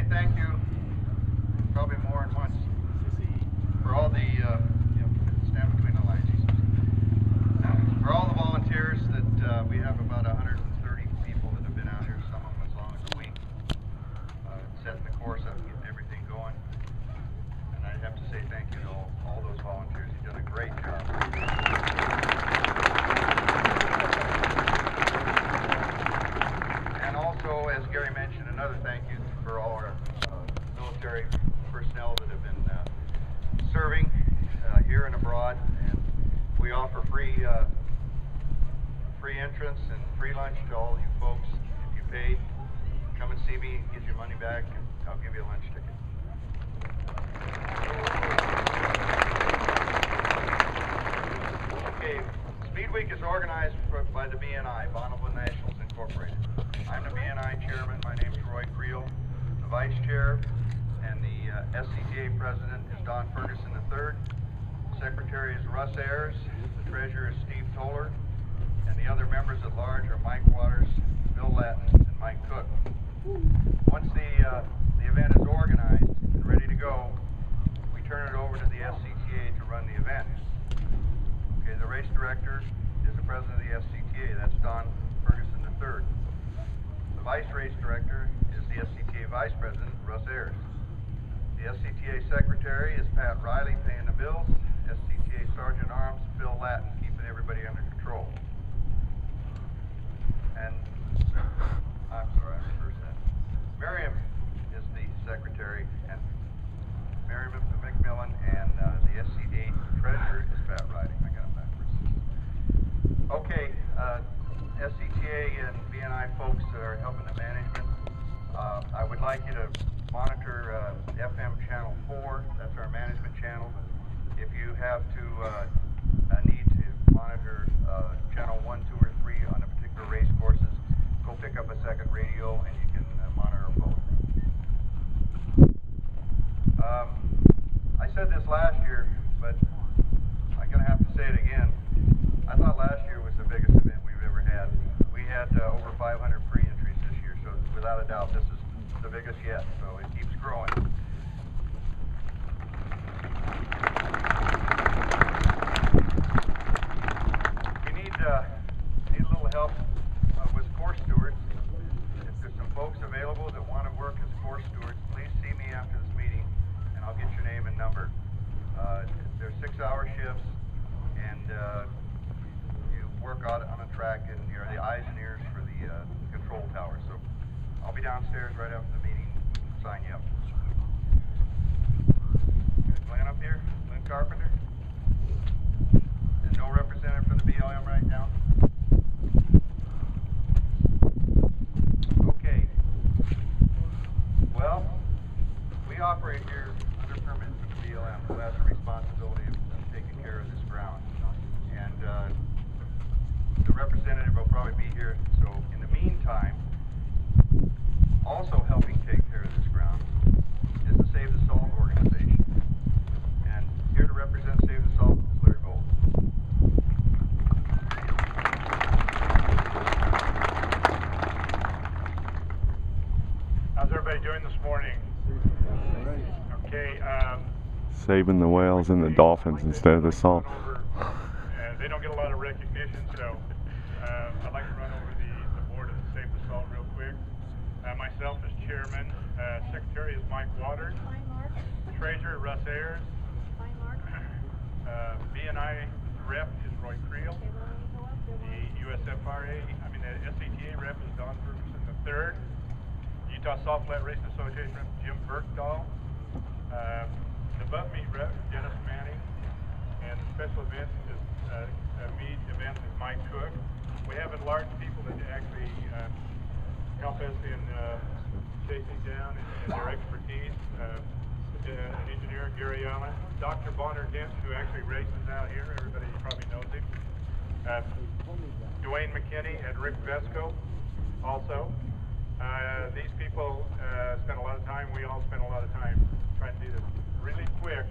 thank you, probably more than once, for all the, stand between the lines, for all the volunteers that we have about 130 people that have been out here, some of them as long as a week, setting the course up and getting everything going. And I have to say thank you to all those volunteers. You've done a great job. And also, as Gary mentioned, another thank you for all our military personnel that have been serving here and abroad. And we offer free entrance and free lunch to all you folks. If you paid, come and see me, get your money back, and I'll give you a lunch ticket. Okay, Speed Week is organized by the BNI, Bonneville Nationals Incorporated. I'm the BNI chairman. My name is Roy Creel. The vice chair and the SCTA president is Don Ferguson III. Secretary is Russ Ayers. The treasurer is Steve Toller. And the other members at large are Mike Waters, Bill Lattin, and Mike Cook. Once the event is organized and ready to go, we turn it over to the SCTA to run the event. Okay, the race director is the president of the SCTA. That's Don Ferguson III. The vice race director is the SCTA vice president, Russ Ayers. The SCTA secretary is Pat Riley, paying the bills. SCTA sergeant at arms, Phil Lattin, keeping everybody under control. And I'm sorry, I reversed that. Miriam is the secretary, and Miriam McMillan, and the SCTA treasurer is Pat Riley. I got it backwards. Okay, SCTA and BNI folks that are helping the management. I would like you to monitor FM channel 4. That's our management channel. If you have to need to monitor channel 1, 2, or 3 on a particular race courses, go pick up a second radio and you can monitor both. I said this last year, but I'm going to have to say it again. I thought last year was the biggest event we've ever had. We had over 500 pre-entries this year, so without a doubt this is the biggest yet, so it keeps growing. We need a little help with course stewards. If there's some folks available that want to work as course stewards, please see me after this meeting and I'll get your name and number. They're 6-hour shifts, and you work out on a track and you're the eyes and ears for the control tower. So I'll be downstairs right after the meeting to sign you up. Glenn up here? Glenn Carpenter? There's no representative from the BLM right now? Okay. Well, we operate here under permit from the BLM, who has the responsibility of taking care of this ground. And the representative will probably be here. So in the meantime, also helping take care of this ground is the Save the Salt organization. And here to represent Save the Salt is Larry Gold. How's everybody doing this morning? Okay. Saving the whales and the dolphins instead of the salt. They don't get a lot of recognition, so I'd like to run over the board of the Save the Salt real quick. Myself as chairman, secretary is Mike Waters, treasurer Russ Ayers, BNI rep is Roy Creel, the USFRA, the SCTA rep is Don Ferguson III, Utah Salt Flat Racing Association rep Jim Bergdahl, the Butt Meat rep Dennis Manning, and the special events is meat events is Mike Cook. We have enlarged people that actually help us in chasing down and their expertise. Engineer Gary Allen, Dr. Bonner Dent, who actually races out here. Everybody probably knows him. Dwayne McKinney and Rick Vesco also. These people spend a lot of time. We all spend a lot of time trying to do this really quick.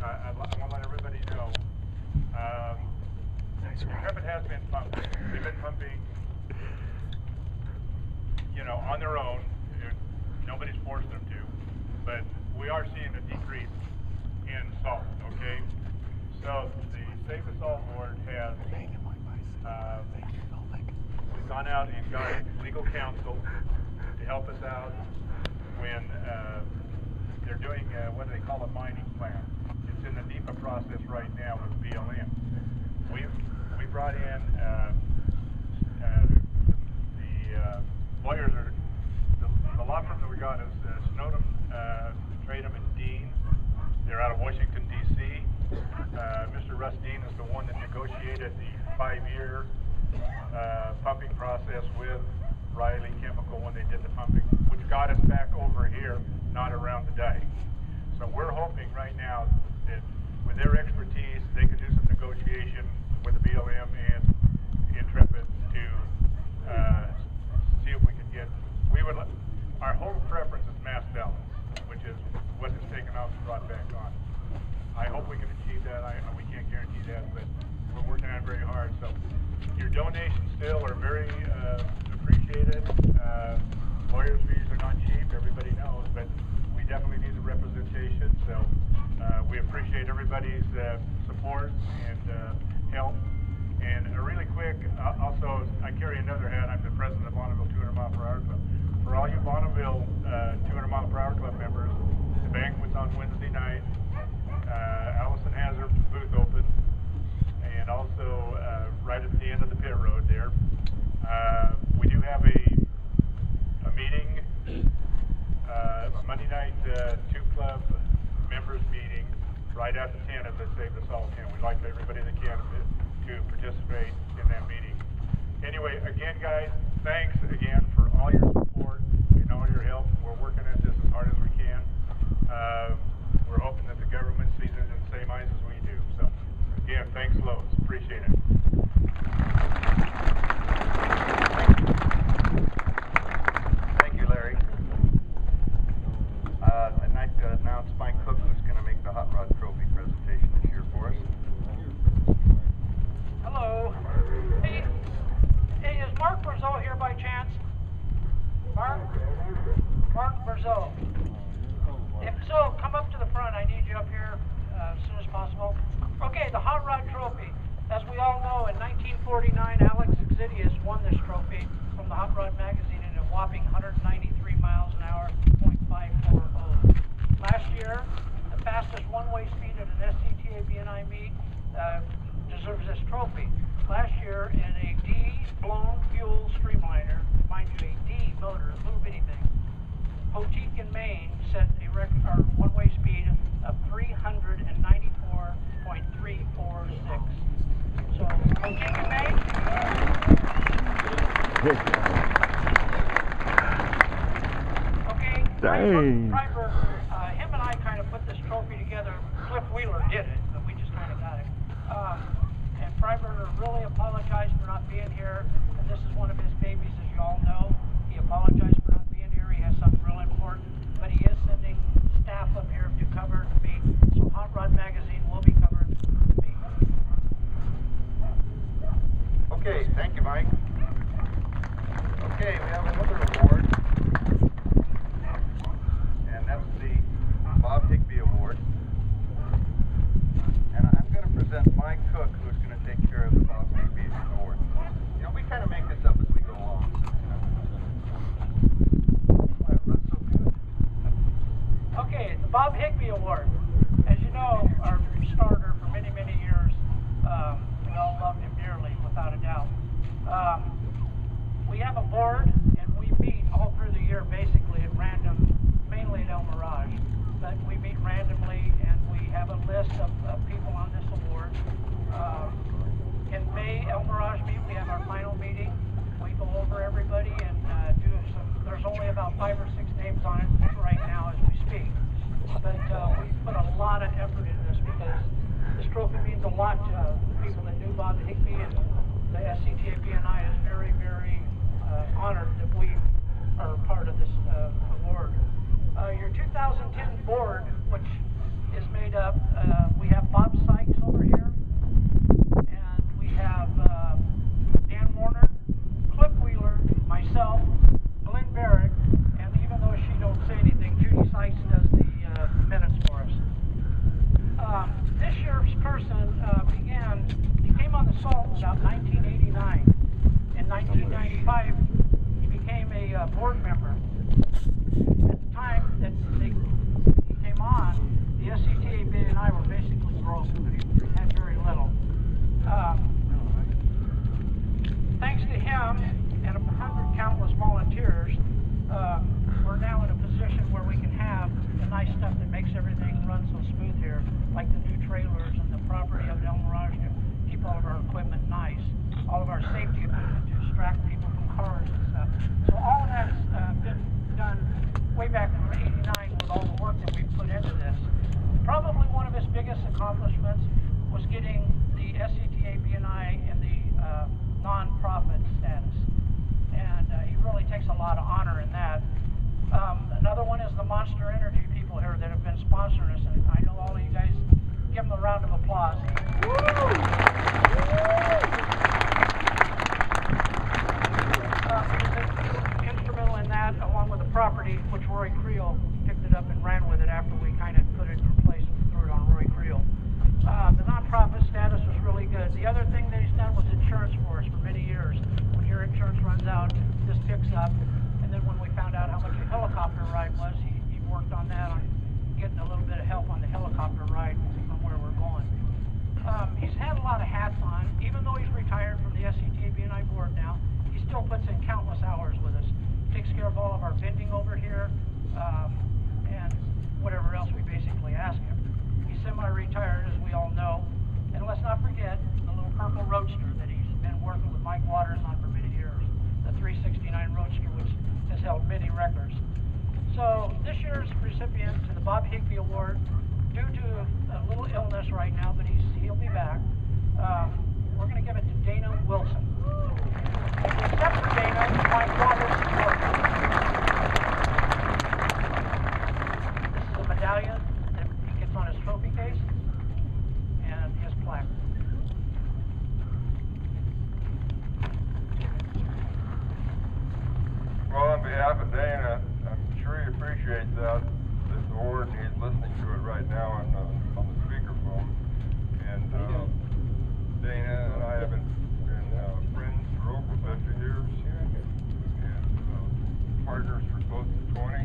I want to let everybody know. The equipment has been pumping. They've been pumping, on their own, Nobody's forced them to, but we are seeing a decrease in salt, okay? So the Save the Salt Board has gone out and got legal counsel to help us out when they're doing what they call a mining plan. It's in the NEPA process right now with BLM. We brought in the lawyers are the law firm that we got is Snowden, Tradum, and Dean. They're out of Washington D.C. Mr. Russ Dean is the one that negotiated the 5-year pumping process with Riley Chemical when they did the pumping, which got us back over here, not around the dike. So we're hoping right now that with their expertise, they can do some negotiation with the BLM and Intrepid to see if we can get. Our whole preference is mass balance, which is what is taken off and brought back on. I hope we can achieve that. We can't guarantee that, but we're working on it very hard. So your donations still are very appreciated. Lawyers' fees are not cheap, everybody knows, but we definitely need the representation. So we appreciate everybody's support and help. And really quick, also, I carry another hat. I'm the president of Bonneville 200 Mile Per Hour Club. For all you Bonneville 200 Mile Per Hour Club members, the banquet's on Wednesday night. Allison has her booth open, and also right at the end of the pit road there. We do have a meeting, a Monday night 2 club members meeting right after 10 at the Save the Salt 10. We'd like everybody that can to participate in that meeting. Anyway, again, guys, thanks again for all your support and all your help. We're working at this as hard as we can. We're hoping that the government sees it in the same eyes as we do. So, again, thanks loads. Appreciate it. Thank you, Larry. I'd like to announce Mike Cook, who's going to make the Hot Rod Trophy presentation this year for us. Hello. Hey, is Mark Berzeau here by chance? Mark Berzeau. If so, come up to the front. I need you up here as soon as possible. Okay, the Hot Rod Trophy. As we all know, in 1949, Alex Exidius won this trophy from the Hot Rod magazine in a whopping 193 miles an hour, .540. Last year, the fastest one-way speed at an SCTA BNI meet deserves this trophy. Last year, in a D-blown fuel streamliner, mind you, a D motor, a little bitty thing, Poteet in Maine set a record, or one-way speed of 394.346. So, Poteet in Maine. Okay. Dang. Freiberg, him and I kind of put this trophy together. Cliff Wheeler did it, but we just kind of got it. And Freiberger really apologized for not being here, and this is one of his babies, as you all know. He apologized for not being here. He has something real important, but he is sending staff up here to cover the meet. So Hot Rod Magazine will be covering the meet. Okay, thank you, Mike. Okay, we have another award, and that's the Bob Higbee Award. And I'm going to present Mike Cook, who's going to take care of the Bob Higbee Award. You know, we kind of make this up as we go along. Why it runs so good. Okay, the Bob Higbee Award. As you know, our starter for many, many years, we all loved him dearly, without a doubt. We have a board, and we meet all through the year, basically at random, mainly at El Mirage. But we meet randomly, and we have a list of people on this award. In May, El Mirage meet, we have our final meeting. We go over everybody and do some, there's only about 5 or 6 names on it right now as we speak. But we put a lot of effort into this because this trophy means a lot to the people that knew Bob Higbee, and the SCTA BNI is very, very honored that we are part of this award. Your 2010 board, which is made up, we have Bob Sykes over here, and we have Dan Warner, Cliff Wheeler, myself, Glenn Barrett, and even though she don't where we can have the nice stuff that makes everything run so smooth here, like the new trailers and the property of El Mirage to keep all of our equipment nice, all of our safety equipment to distract people from cars and stuff. So all of that has been done way back in '89 with all the work that we've put into this. Probably one of his biggest accomplishments was getting the SCTA BNI in the non-profit status. And he really takes a lot of honor in that. Another one is the Monster Energy people here that have been sponsoring us, and I know all of you guys give them a round of applause. He's instrumental in that, along with the property, which Roy Creel picked it up and ran with it after we kind of put it in place and threw it on Roy Creel. The non-profit status was really good. The other thing that he's done was insurance for us for many years. When your insurance runs out, this picks up. And then when we found out how much a helicopter ride was, he worked on that, on getting a little bit of help on the helicopter ride from where we're going. He's had a lot of hats on. Even though he's retired from the SCTA BNI board now, he still puts in countless hours with us. Takes care of all of our vending over here, and whatever else we basically ask him. He's semi-retired, as we all know. And let's not forget the little purple Roadster that he's been working with Mike Waters on for many years. The 369 Roadster, which has held many records. So this year's recipient to the Bob Higbee Award, due to a little illness right now, but he'll be back. We're going to give it to Dana Wilson. And except for Dana, Mike Waters supports him. This is a medallion that he gets on his trophy case and his plaque. Well, on behalf of Dana, I'm sure he appreciates this award, and he's listening to it right now on the speakerphone. And Dana and I have been friends for over 50 years, and partners for close to 20.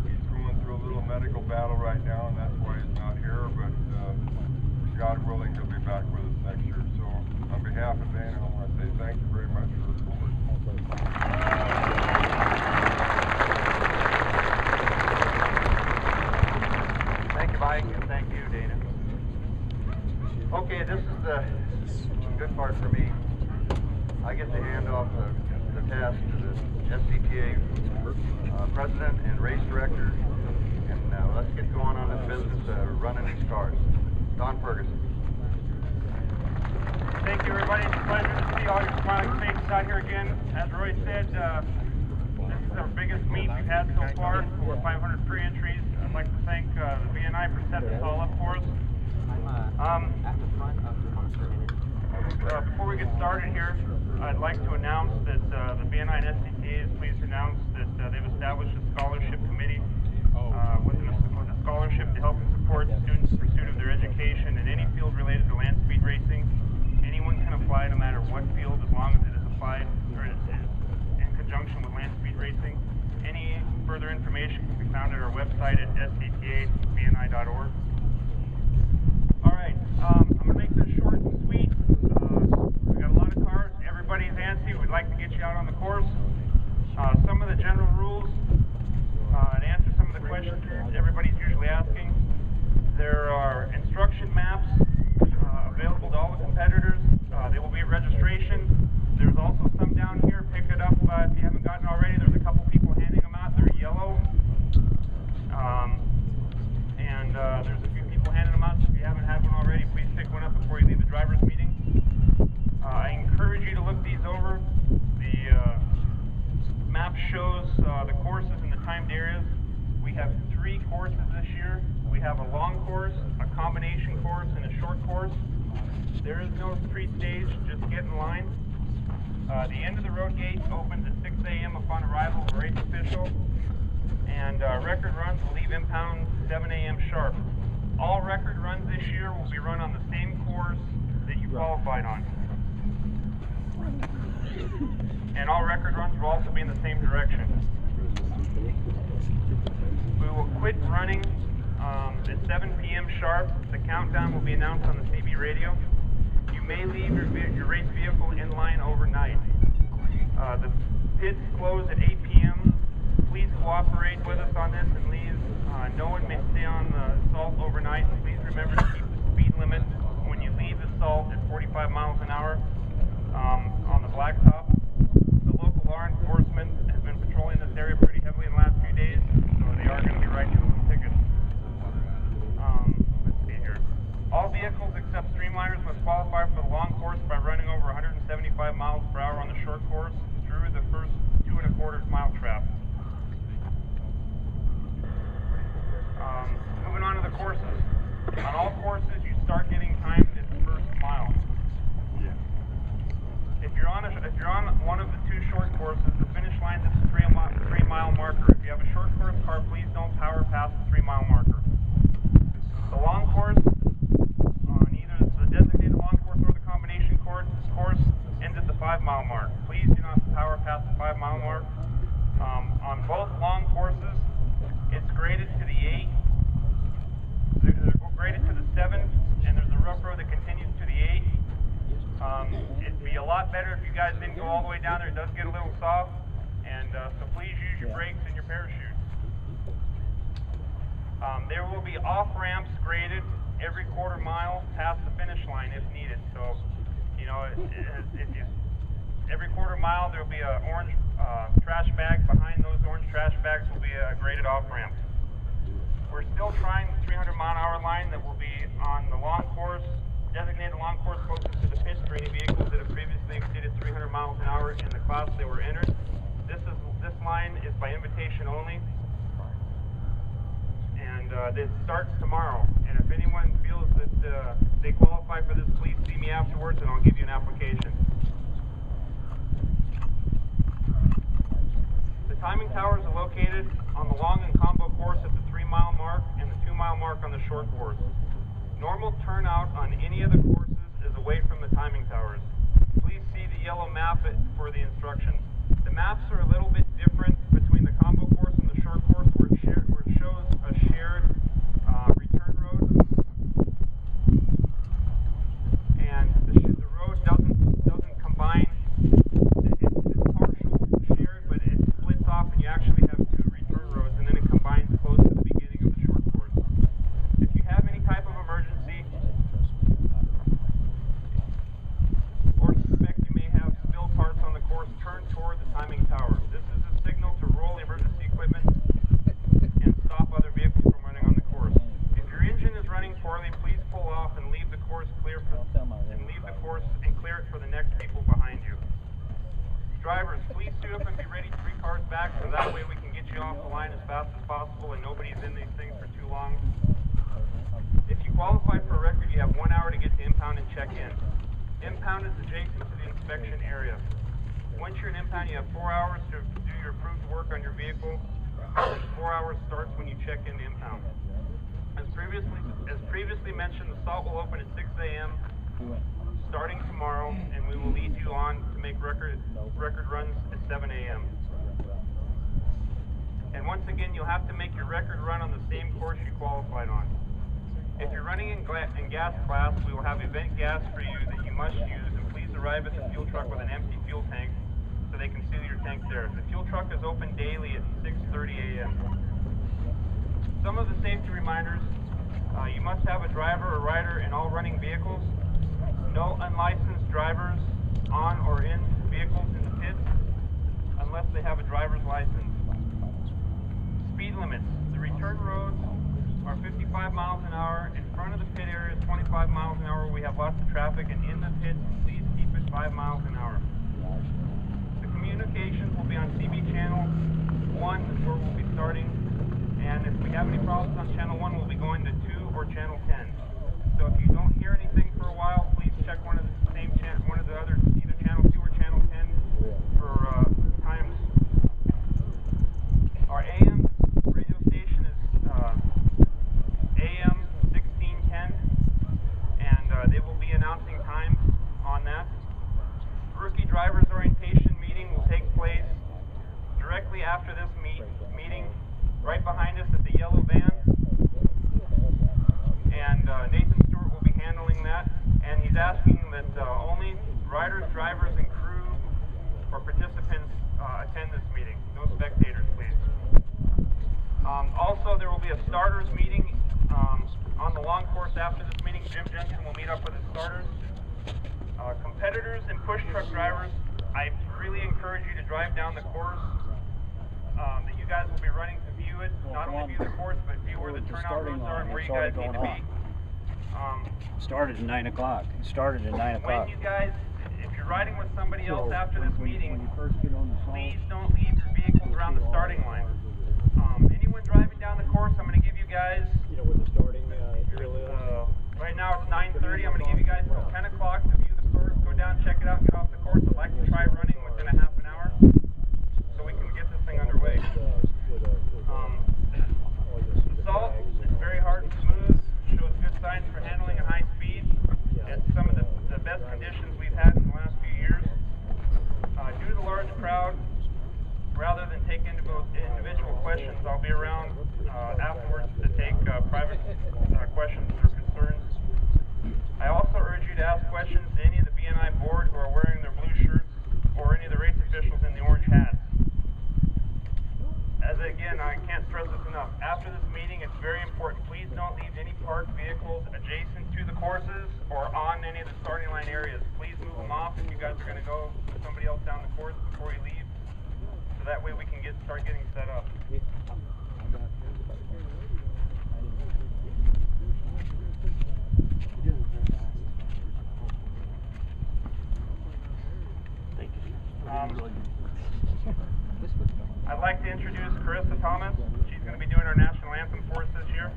He's going through a little medical battle right now, and that's why he's not here, but God willing, he'll be back with us next year. So on behalf of Dana, I want to say thank you very much for the award. Thank you, Mike, and thank you, Dana. Okay, this is the good part for me. I get to hand off the task to the SCTA president and race director, and let's get going on this business of running these cars. Don Ferguson. Thank you, everybody. It's a pleasure to see all your smiling faces out here again. As Roy said, this is our biggest meet we've had so far, over 500 pre-entries. I'd like to thank the BNI for setting this all up for us. Before we get started here, I'd like to announce that the BNI and SCTA is pleased to announce that they've established a scholarship committee with a scholarship to help and support students' pursuit of their education in any field related to land speed racing. Anyone can apply no matter what field, as long as it is applied or it is in conjunction with land speed racing. Any further information can be found at our website at sctabni.org. All right, I'm going to make this short and sweet. We've got a lot of cars. Everybody's antsy. We'd like to get you out on the course. Some of the general rules to answer some of the questions everybody's usually asking. There are instruction maps available to all the competitors. They will be at registration. There's also some down here. Pick it up if you haven't gotten already. There's a couple people handing them out. They're yellow. And there's a few people handing them out. So if you haven't had one already, please pick one up before you leave the driver's meeting. I encourage you to look these over. The map shows the courses and the timed areas. We have 3 courses this year. We have a long course, a combination course, and a short course. There is no pre-stage, just get in line. The end of the road gate opens at 6 a.m. upon arrival of a race official, and record runs will leave impound 7 a.m. sharp. All record runs this year will be run on the same course that you qualified on. And all record runs will also be in the same direction. We will quit running at 7 p.m. sharp. The countdown will be announced on the CB radio. You may leave your race vehicle in line overnight. The pits close at 8 p.m. please cooperate with us on this and leave. No one may stay on the salt overnight. Please remember to keep the speed limit when you leave the salt at 45 miles an hour on the blacktop. The local law enforcement has been patrolling this area pretty heavily in the last few days, so they are going to be writing some tickets. Let's see here. All vehicles except streamliners must qualify for the long course by running over 175 miles per hour on the short course through the first 2 1/4 mile trap. Moving on to the courses. On all courses, you start getting timed at the first mile. If you're on one of the 2 short courses, the finish line is a 3-mile marker. If you have a short course car, please don't power past the 3-mile marker. The long course, on either the designated long course or the combination course ends at the 5-mile mark. Please do not power past the 5-mile mark. On both long courses, it's graded to the 8. They're graded to the 7, and there's a rough road that continues to the 8. It'd be a lot better if you guys didn't go all the way down there. It does get a little soft, and so please use your brakes and your parachute. There will be off ramps graded every 1/4 mile past the finish line if needed. So, you know, every 1/4 mile there will be an orange trash bag. Behind those orange trash bags will be a graded off ramp. We're still trying the 300-mile-an-hour line that will be on the long course, designated long course closest to the pits for any vehicles that have previously exceeded 300 miles an hour in the class they were entered. This line is by invitation only, and it starts tomorrow. And if anyone feels that they qualify for this, please see me afterwards, and I'll give you an application. The timing towers are located on the long and combo course at the 3-mile mark and the 2-mile mark on the short course. Normal turnout on any of the courses is away from the timing towers. Please see the yellow map for the instructions. The maps are a little bit different between the combo course and the short course, where it shows a shared return road, and the road doesn't combine. It's partial shared, but it splits off, and you actually have 2 return roads, and then it combines close to the beginning of the short course. If you have any type of emergency or suspect you may have spilled parts on the course, turn toward the timing tower. This is a signal to roll emergency equipment and stop other vehicles from running on the course. If your engine is running poorly, please pull off and leave the course clear it for the next people behind you. Drivers, please suit up and be ready 3 cars back, so that way we can get you off the line as fast as possible and nobody's in these things for too long. If you qualify for a record, you have 1 hour to get to impound and check in. Impound is adjacent to the inspection area. Once you're in impound, you have 4 hours to do your approved work on your vehicle. And 4 hours starts when you check into impound. As previously mentioned, the salt will open at 6 a.m. starting tomorrow, and we will lead you on to make record runs at 7 a.m. And once again, you'll have to make your record run on the same course you qualified on. If you're running in gas class, we will have event gas for you that you must use, and please arrive at the fuel truck with an empty fuel tank so they can seal your tank there. The fuel truck is open daily at 6:30 a.m. Some of the safety reminders: you must have a driver or rider in all running vehicles. No unlicensed drivers on or in vehicles in the pits unless they have a driver's license. Speed limits: the return roads are 55 miles an hour. In front of the pit area is 25 miles an hour. We have lots of traffic, and in the pits, please keep it 5 miles an hour. The communications will be on CB channel 1 is where we'll be starting, and if we have any problems on channel 1, we'll be going to 2 or channel 10. So if you don't hear anything for a while, please check one of the other, either channel 2 or channel 10 for times. Our AM radio station is AM 1610, and they will be announcing times on that. Rookie drivers orientation meeting will take place directly after this meeting, right behind us at the yellow van. And Also, there will be a starters meeting on the long course after this meeting. Jim Jensen will meet up with his starters. Competitors and push truck drivers, I really encourage you to drive down the course that you guys will be running to view it. Not only view the course, but view where the turnout roads are and where you guys need to be. Started at 9 o'clock. It started at 9 o'clock. When you guys, if you're riding with somebody else after this meeting, please don't leave your vehicles around the starting line. Anyone driving down the course, I'm going to give you guys, right now it's 9:30, I'm going to give you guys till 10 o'clock to view the course, go down, check it out, get off the course. I'd like to try running within a half an hour so we can get this thing underway. Salt is very hard and smooth, shows good signs for handling at high speed. It's some of the best conditions we've had in the last few years. Due to the large crowd, rather than take individual questions, I'll be around afterwards to take private questions or concerns. I also urge you to ask questions to any of the BNI board who are wearing their blue shirts or any of the race officials in the orange hats. As again, I can't stress this enough. After this meeting, it's very important. Please don't leave any parked vehicles adjacent to the courses or on any of the starting line areas. Please move them off if you guys are going to go with somebody else down the course before you leave. So that way we can start getting set up. I'd like to introduce Carissa Thomas. She's going to be doing our national anthem for us this year.